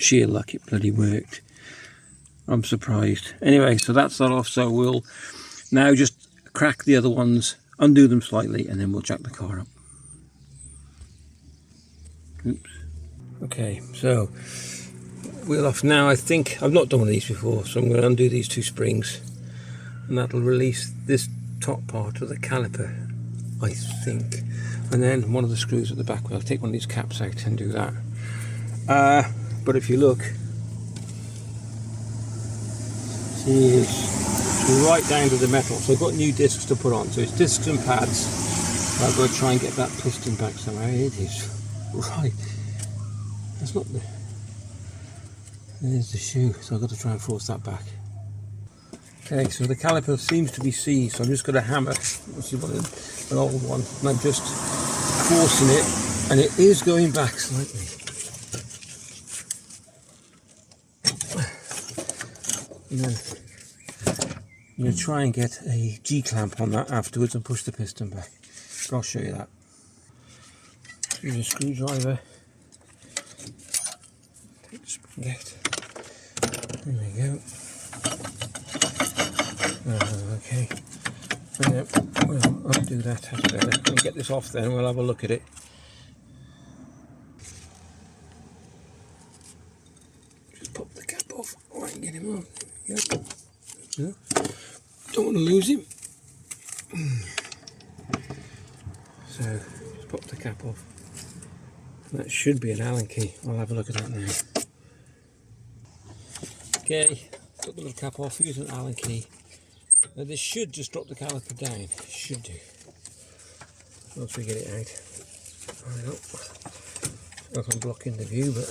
sheer luck it bloody worked. I'm surprised. Anyway, so that's that off. So we'll now just crack the other ones, undo them slightly, and then we'll jack the car up. Oops. Okay, so wheel off now. I think I've not done one of these before, so I'm going to undo these two springs, and that'll release this top part of the caliper, I think. And then one of the screws at the back, I'll take one of these caps out and do that. But if you look, see, it's right down to the metal. So I've got new discs to put on. So it's discs and pads. I've got to try and get that piston back somehow. It is right. That's not the. There's the shoe. So I've got to try and force that back. Okay, so the caliper seems to be seized. So I'm just going to hammer. Let's see what an old one. And I'm just forcing it, and it is going back slightly. And then I'm going to try and get a G-clamp on that afterwards and push the piston back. But I'll show you that. Use a screwdriver. Take the spring out. There we go. Okay. And then we'll undo that. That's better. We'll get this off then and we'll have a look at it. Just pop the cap off. I can get him off. There we go. Yeah. Don't want to lose him. So just pop the cap off. That should be an Allen key. I'll have a look at that now. Okay, got the little cap off, use an Allen key. Now this should just drop the caliper down. It should do. Once we get it out. I don't know if I'm blocking the view, but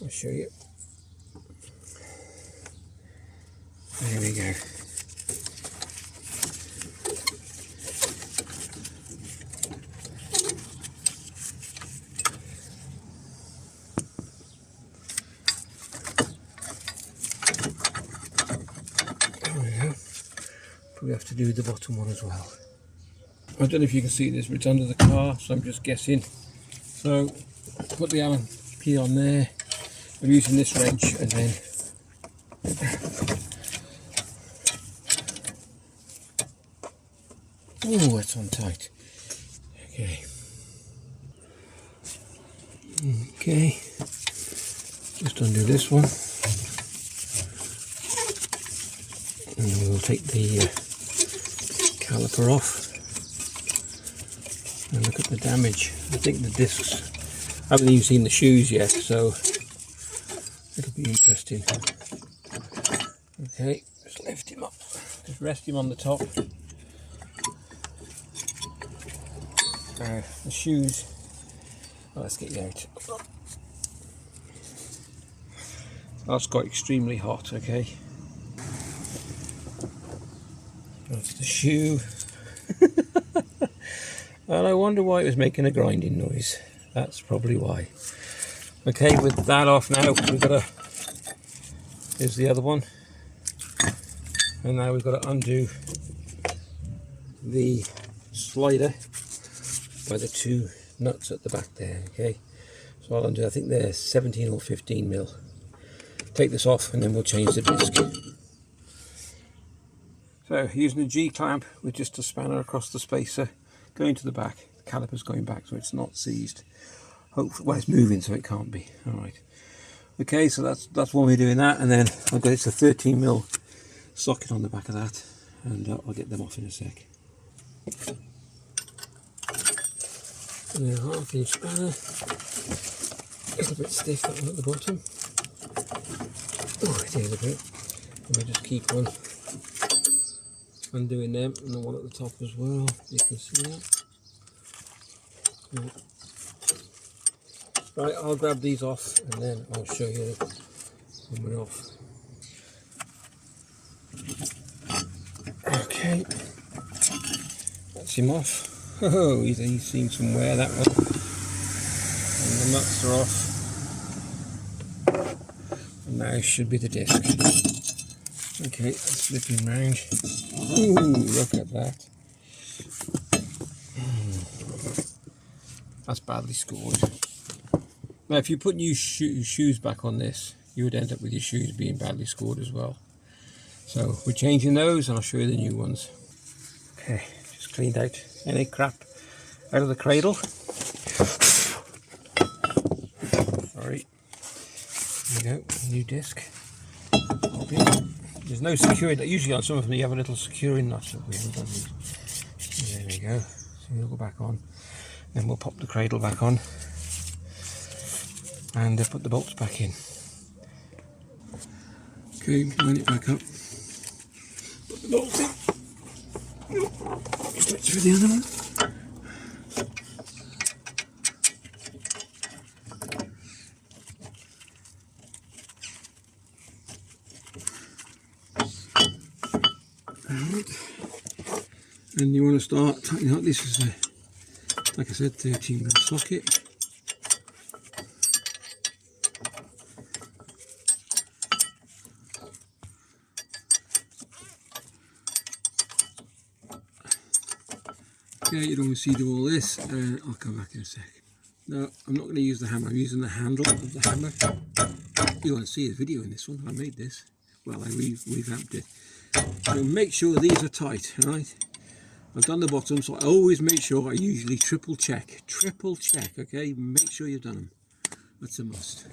I'll show you. There we go. We have to do the bottom one as well. I don't know if you can see this, but it's under the car, so I'm just guessing. So put the Allen key on there. I'm using this wrench and then oh, it's on tight. Okay. Okay. Just undo this one. And we'll take the caliper off and look at the damage. I think the discs, I haven't even seen the shoes yet, so it'll be interesting. Okay, just lift him up, just rest him on the top. The shoes, well, let's get you out. That's got extremely hot, okay. That's the shoe. And I wonder why it was making a grinding noise. That's probably why. Okay, with that off now, we've got to, here's the other one. And now we've got to undo the slider by the two nuts at the back there, okay? So I'll undo, I think they're 17 or 15 mil. Take this off and then we'll change the disc. So using a G-clamp with just a spanner across the spacer, going to the back, the caliper's going back so it's not seized. Hopefully, well, it's moving so it can't be. Alright. Okay, so that's one way of doing that, and then I've got, it's a 13 mil socket on the back of that, and I'll get them off in a sec. And then a 1/2 inch spanner, just a bit stiff, that one at the bottom. Oh, it is a bit. And I just keep on undoing them, and the one at the top as well, you can see that. Yeah. Right, I'll grab these off and then I'll show you when we're off. Okay, that's him off. Oh, he's seen some wear, that one. And the nuts are off. And now should be the disc. Okay, let's flip him round. Ooh, look at that. That's badly scored. Now if you put new shoes back on this, you would end up with your shoes being badly scored as well. So we're changing those and I'll show you the new ones. Okay, just cleaned out any crap out of the cradle. Sorry. There you go, new disc. There's no securing. Usually on some of them you have a little securing nut, but we haven't done these. There we go. So we'll go back on. Then we'll pop the cradle back on and put the bolts back in. Okay, line it back up. Put the bolts in. Stretch through the other one. And you want to start tightening up. This is a, like I said, 13mm socket. Okay, you don't want to see do all this. I'll come back in a sec. No, I'm not going to use the hammer. I'm using the handle of the hammer. You want to see a video in this one? I made this. Well, I revamped it. So make sure these are tight, right? I've done the bottom, so I always make sure I usually triple check, okay? Make sure you've done them. That's a must.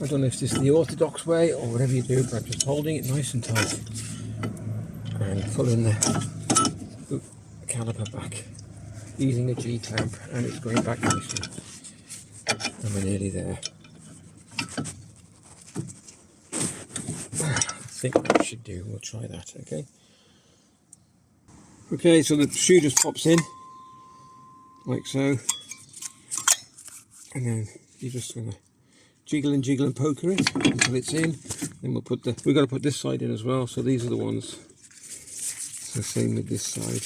I don't know if this is the orthodox way or whatever you do, but I'm just holding it nice and tight and pulling the caliper back using a G-clamp, and it's going back nicely. And we're nearly there. I think that should do. We'll try that, okay? Okay, so the shoe just pops in like so, and then you're just gonna jiggle and poker it until it's in. Then we'll put we've got to put this side in as well. So these are the ones. So same with this side.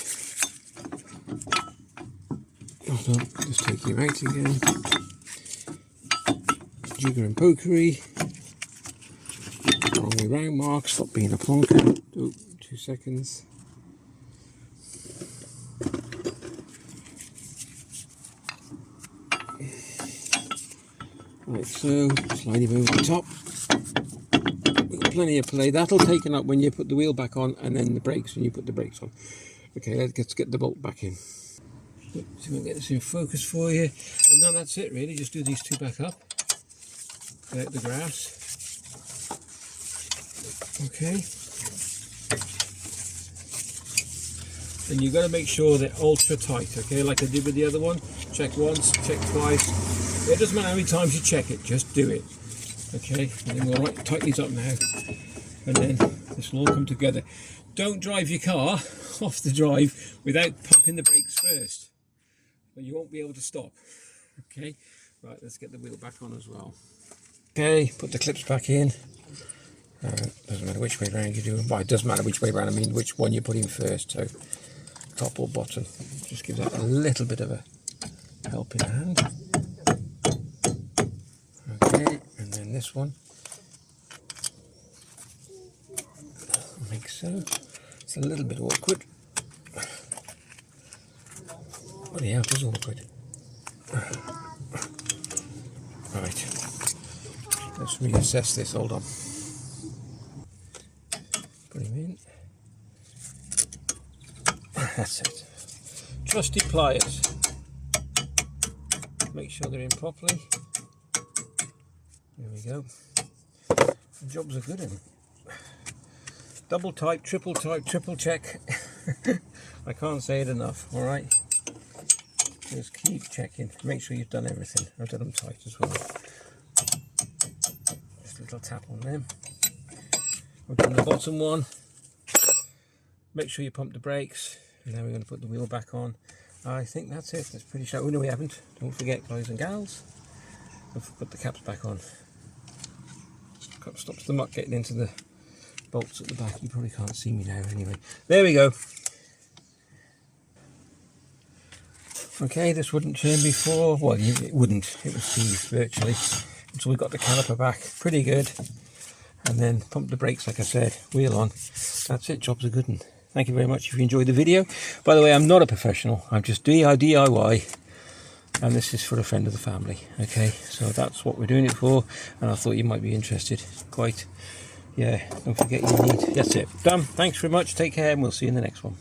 Hold on, just take you out again. Jigger and pokery. Wrong way round, Mark. Stop being a plonker. Oh, 2 seconds. Like so, slide him over the top. We've got plenty of play. That'll take up when you put the wheel back on, and then the brakes when you put the brakes on. Okay, let's get the bolt back in. See if we can get this in focus for you. And then that's it really, just do these two back up. Get out the grass. Okay. And you've got to make sure they're ultra tight, okay, like I did with the other one. Check once, check twice. It doesn't matter how many times you check it, just do it. Okay, and then we'll tighten these up now. And then this will all come together. Don't drive your car off the drive without pumping the brakes first. Or you won't be able to stop. Okay, right, let's get the wheel back on as well. Okay, put the clips back in. Doesn't matter which way around you do it. Well, it does matter which way around, I mean which one you put in first. So top or bottom. Just gives that a little bit of a helping hand. Okay, and then this one. Like so. It's a little bit awkward. Oh yeah, it is awkward. Right. Let's reassess this, hold on. Put him in. That's it. Trusty pliers. Make sure they're in properly. There we go. The jobs are good in. Double type, triple check. I can't say it enough, alright? Just keep checking. Make sure you've done everything. I've done them tight as well. Just a little tap on them. We've done the bottom one. Make sure you pump the brakes. And now we're going to put the wheel back on. I think that's it. That's pretty sure. Oh no, we haven't. Don't forget, guys and gals. We've put the caps back on. Stops the muck getting into the bolts at the back. You probably can't see me now anyway. There we go. Okay, this wouldn't turn before. Well, it wouldn't. It was seized virtually. So we got the caliper back. Pretty good. And then pump the brakes, like I said. Wheel on. That's it. Job's a good one. Thank you very much if you enjoyed the video. By the way, I'm not a professional. I'm just DIY. and this is for a friend of the family. Okay, so that's what we're doing it for, and I thought you might be interested. Quite, yeah, don't forget you need, that's it, done. Thanks very much, take care, and we'll see you in the next one.